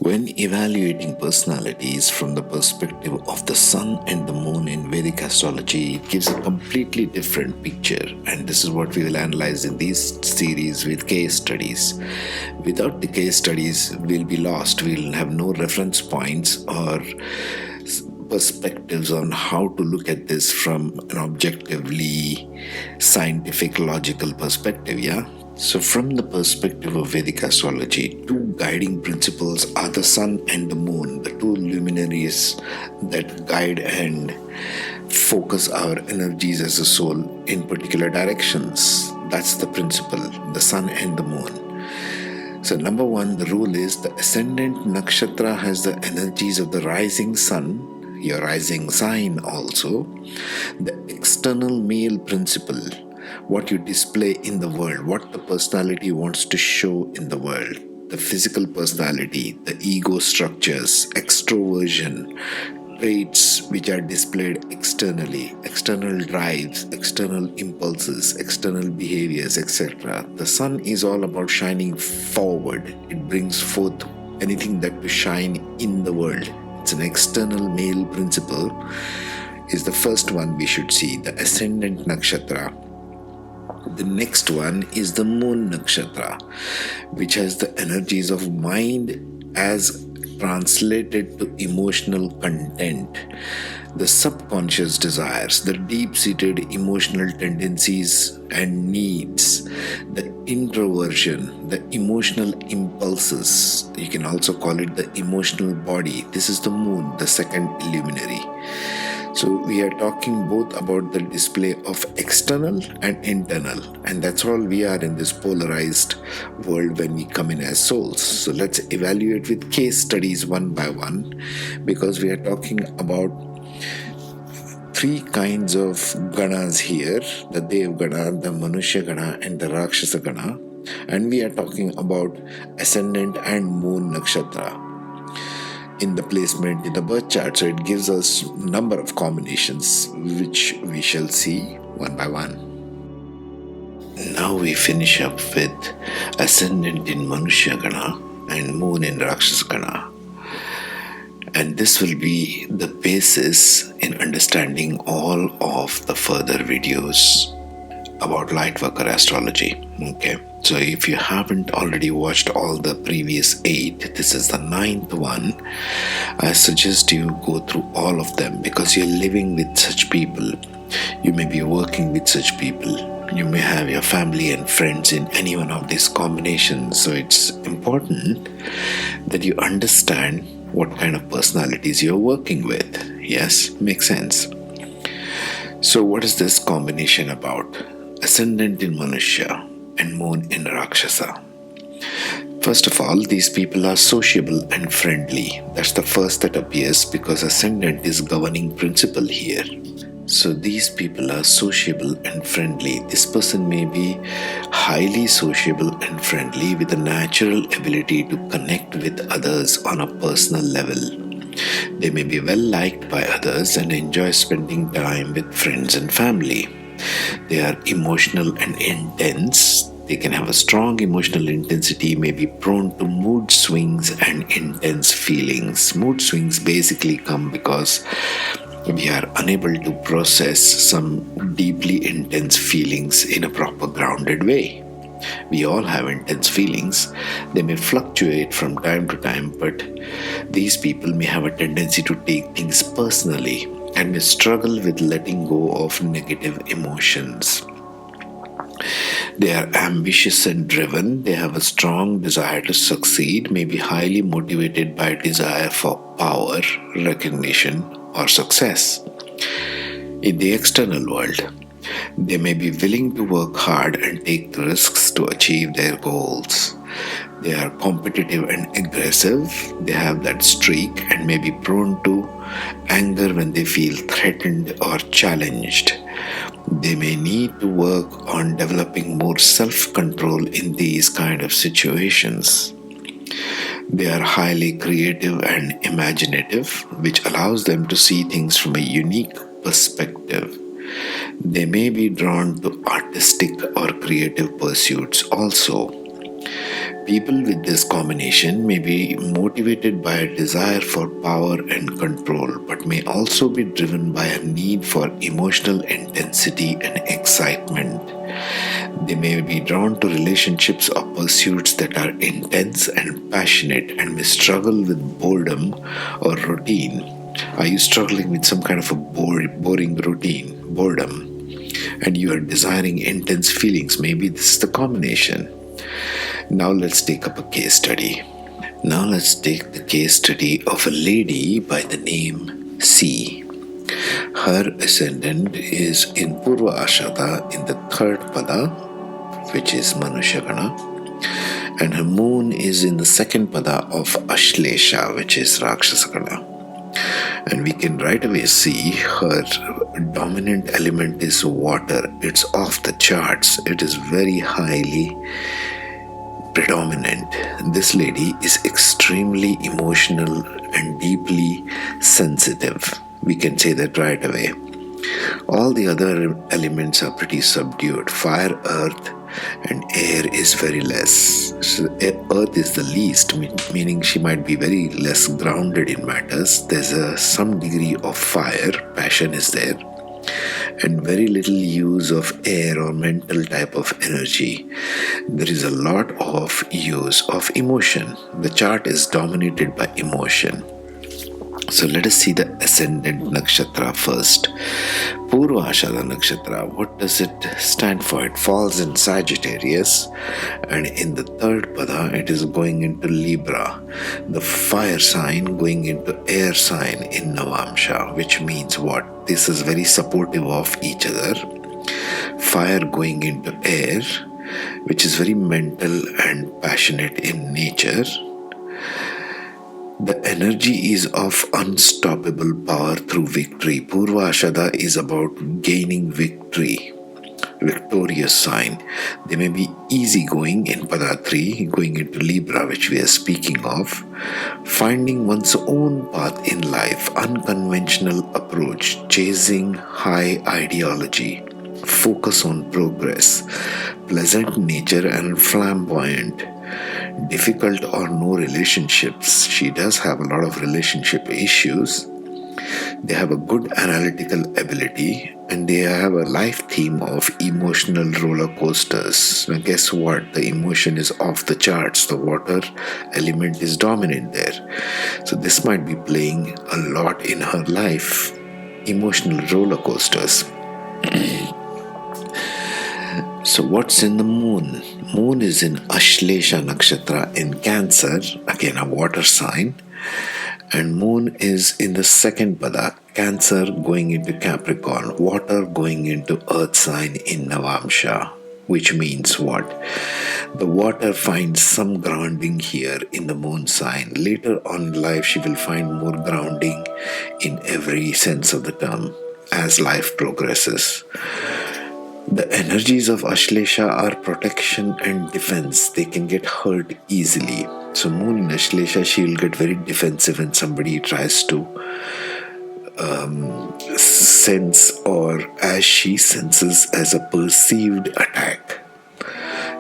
When evaluating personalities from the perspective of the sun and the moon in Vedic astrology, it gives a completely different picture, and this is what we will analyze in this series with case studies. Without the case studies, we'll be lost. We'll have no reference points or perspectives on how to look at this from an objectively scientific, logical perspective, yeah? So, from the perspective of Vedic astrology, two guiding principles are the sun and the moon, the two luminaries that guide and focus our energies as a soul in particular directions. That's the principle, the sun and the moon. So, number one, the rule is the Ascendant Nakshatra has the energies of the rising sun, your rising sign also, the external male principle, what you display in the world, what the personality wants to show in the world, the physical personality, the ego structures, extroversion, traits which are displayed externally, external drives, external impulses, external behaviors, etc. The sun is all about shining forward. It brings forth anything that to shine in the world. It's an external male principle, is the first one we should see, the Ascendant Nakshatra. The next one is the Moon Nakshatra, which has the energies of mind as translated to emotional content, the subconscious desires, the deep-seated emotional tendencies and needs, the introversion, the emotional impulses. You can also call it the emotional body. This is the moon, the second luminary. So we are talking both about the display of external and internal, and that's all we are in this polarized world when we come in as souls. So let's evaluate with case studies one by one, because we are talking about three kinds of ganas here, the Dev Gana, the Manushya Gana and the Rakshasa Gana, and we are talking about Ascendant and Moon Nakshatra in the placement in the birth chart. So it gives us number of combinations which we shall see one by one. Now we finish up with Ascendant in Manushya Gana and Moon in Rakshasa Gana. And this will be the basis in understanding all of the further videos about Lightworker astrology. Okay, so if you haven't already watched all the previous 8, this is the 9th one. I suggest you go through all of them, because you're living with such people. You may be working with such people. You may have your family and friends in any one of these combinations. So it's important that you understand what kind of personalities you're working with. Yes, makes sense. So what is this combination about? Ascendant in Manushya and Moon in Rakshasa. First of all, these people are sociable and friendly. That's the first that appears, because Ascendant is governing principle here. So these people are sociable and friendly. This person may be highly sociable and friendly with a natural ability to connect with others on a personal level. They may be well liked by others and enjoy spending time with friends and family. They are emotional and intense. They can have a strong emotional intensity, may be prone to mood swings and intense feelings. Mood swings basically come because we are unable to process some deeply intense feelings in a proper grounded way. We all have intense feelings. They may fluctuate from time to time, but these people may have a tendency to take things personally and may struggle with letting go of negative emotions. They are ambitious and driven. They have a strong desire to succeed, may be highly motivated by a desire for power, recognition, or success. In the external world, they may be willing to work hard and take risks to achieve their goals. They are competitive and aggressive. They have that streak and may be prone to anger when they feel threatened or challenged. They may need to work on developing more self-control in these kind of situations. They are highly creative and imaginative, which allows them to see things from a unique perspective. They may be drawn to artistic or creative pursuits also. People with this combination may be motivated by a desire for power and control, but may also be driven by a need for emotional intensity and excitement. They may be drawn to relationships or pursuits that are intense and passionate and may struggle with boredom or routine. Are you struggling with some kind of a boring routine, boredom, and you are desiring intense feelings? Maybe this is the combination. Now let's take up a case study. Now let's take the case study of a lady by the name C. Her ascendant is in Purva Ashada in the third pada, which is Manushya Gana, and her moon is in the second pada of Ashlesha, which is Rakshasa Gana. And we can right away see her dominant element is water. It's off the charts. It is very highly predominant. This lady is extremely emotional and deeply sensitive. We can say that right away. All the other elements are pretty subdued. Fire, earth, and air is very less. So earth is the least, meaning she might be very less grounded in matters. There's some degree of fire, passion is there, and very little use of air or mental type of energy. There is a lot of use of emotion. The chart is dominated by emotion. So let us see the Ascendant Nakshatra first. Purva Ashada Nakshatra, what does it stand for? It falls in Sagittarius, and in the third pada it is going into Libra, the fire sign going into air sign in Navamsha, which means what? This is very supportive of each other. Fire going into air, which is very mental and passionate in nature. The energy is of unstoppable power through victory. Purva Ashada is about gaining victory, victorious sign. They may be easygoing in Pada 3, going into Libra, which we are speaking of, finding one's own path in life, unconventional approach, chasing high ideology, focus on progress, pleasant nature and flamboyant. Difficult or no relationships. She does have a lot of relationship issues. They have a good analytical ability, and they have a life theme of emotional roller coasters. Now guess what? The emotion is off the charts. The water element is dominant there. So this might be playing a lot in her life. Emotional roller coasters. So what's in the moon? Moon is in Ashlesha Nakshatra in Cancer, again a water sign. And moon is in the second pada, Cancer going into Capricorn, water going into earth sign in Navamsha. Which means what? The water finds some grounding here in the moon sign. Later on in life she will find more grounding in every sense of the term as life progresses. The energies of Ashlesha are protection and defense. They can get hurt easily. So moon in Ashlesha, she will get very defensive when somebody tries to sense, or as she senses as a perceived attack.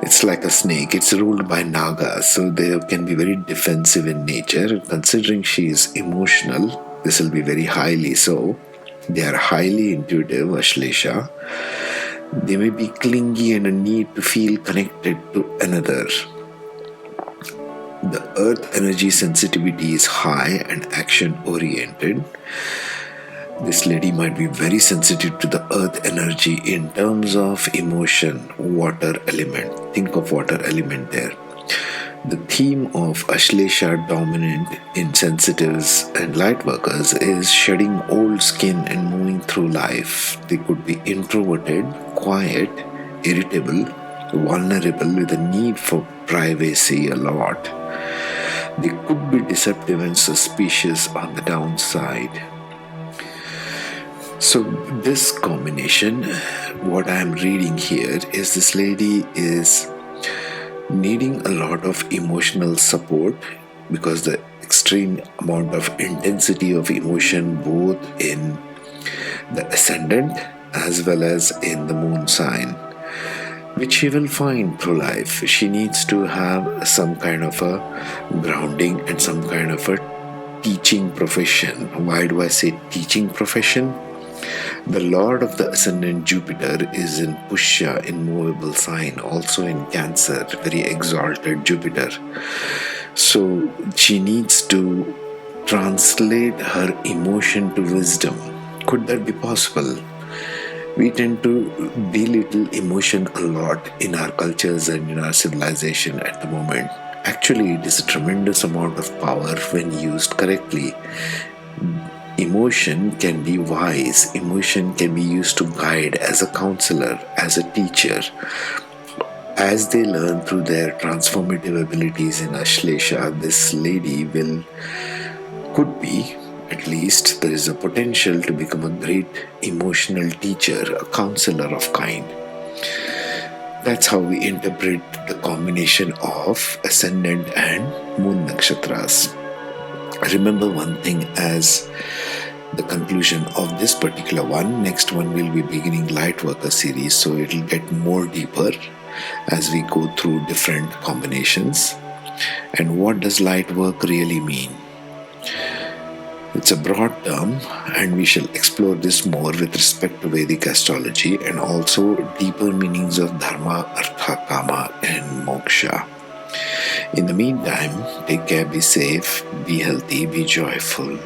It's like a snake. It's ruled by Naga, so they can be very defensive in nature. Considering she is emotional, this will be very highly so. They are highly intuitive, Ashlesha. They may be clingy and a need to feel connected to another. The earth energy sensitivity is high and action oriented. This lady might be very sensitive to the earth energy in terms of emotion, water element. Think of water element there. The theme of Ashlesha dominant in sensitives and light workers is shedding old skin and moving through life. They could be introverted, quiet, irritable, vulnerable with a need for privacy a lot. They could be deceptive and suspicious on the downside. So this combination, what I am reading here is this lady is needing a lot of emotional support because the extreme amount of intensity of emotion both in the ascendant as well as in the moon sign. which she will find through life. She needs to have some kind of a grounding and some kind of a teaching profession. Why do I say teaching profession? The Lord of the Ascendant Jupiter is in Pushya, immovable sign, also in Cancer, very exalted Jupiter. So she needs to translate her emotion to wisdom. Could that be possible? We tend to belittle emotion a lot in our cultures and in our civilization at the moment. Actually, it is a tremendous amount of power when used correctly. Emotion can be wise, emotion can be used to guide as a counselor, as a teacher. As they learn through their transformative abilities in Ashlesha, this lady could be, at least, there is a potential to become a great emotional teacher, a counselor of kind. That's how we interpret the combination of Ascendant and Moon Nakshatras. Remember one thing as the conclusion of this particular one. Next one will be beginning Light Worker series, so it will get more deeper as we go through different combinations. And what does light work really mean? It's a broad term, and we shall explore this more with respect to Vedic astrology and also deeper meanings of Dharma, Artha, Kama, and Moksha. In the meantime, take care, be safe, be healthy, be joyful.